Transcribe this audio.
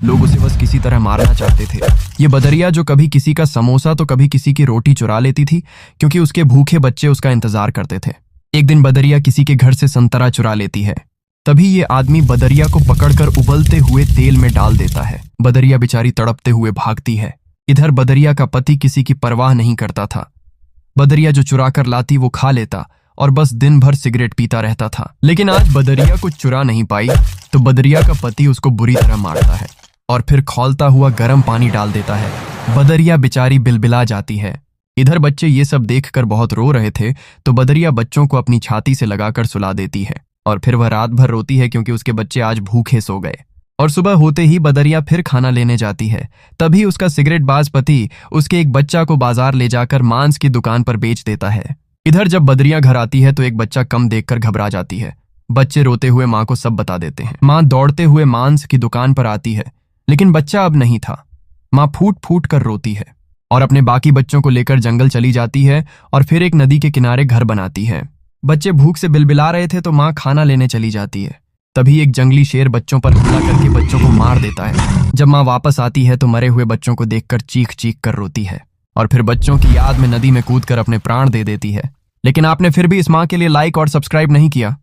लोग उसे बस किसी तरह मारना चाहते थे। ये बदरिया जो कभी किसी का समोसा तो कभी किसी की रोटी चुरा लेती थी, क्योंकि उसके भूखे बच्चे उसका इंतजार करते थे। एक दिन बदरिया किसी के घर से संतरा चुरा लेती है। तभी ये आदमी बदरिया को पकड़कर उबलते हुए तेल में डाल देता है। बदरिया बेचारी तड़पते हुए भागती है। इधर बदरिया का पति किसी की परवाह नहीं करता था। बदरिया जो चुरा कर लाती वो खा लेता और बस दिन भर सिगरेट पीता रहता था। लेकिन आज बदरिया कुछ चुरा नहीं पाई, तो बदरिया का पति उसको बुरी तरह मारता है और फिर खौलता हुआ गर्म पानी डाल देता है। बदरिया बेचारी बिलबिला जाती है। इधर बच्चे ये सब देखकर बहुत रो रहे थे, तो बदरिया बच्चों को अपनी छाती से लगाकर सुला देती है और फिर वह रात भर रोती है, क्योंकि उसके बच्चे आज भूखे सो गए। और सुबह होते ही बदरिया फिर खाना लेने जाती है। तभी उसका सिगरेट बाज पति उसके एक बच्चा को बाजार ले जाकर मांस की दुकान पर बेच देता है। इधर जब बदरिया घर आती है तो एक बच्चा कम देखकर घबरा जाती है। बच्चे रोते हुए माँ को सब बता देते हैं। माँ दौड़ते हुए मांस की दुकान पर आती है, लेकिन बच्चा अब नहीं था। माँ फूट फूट कर रोती है और अपने बाकी बच्चों को लेकर जंगल चली जाती है और फिर एक नदी के किनारे घर बनाती है। बच्चे भूख से बिलबिला रहे थे, तो माँ खाना लेने चली जाती है। तभी एक जंगली शेर बच्चों पर हमला करके बच्चों को मार देता है। जब माँ वापस आती है तो मरे हुए बच्चों को देखकर चीख चीख कर रोती है और फिर बच्चों की याद में नदी में कूदकर अपने प्राण दे देती है। लेकिन आपने फिर भी इस माँ के लिए लाइक और सब्सक्राइब नहीं किया।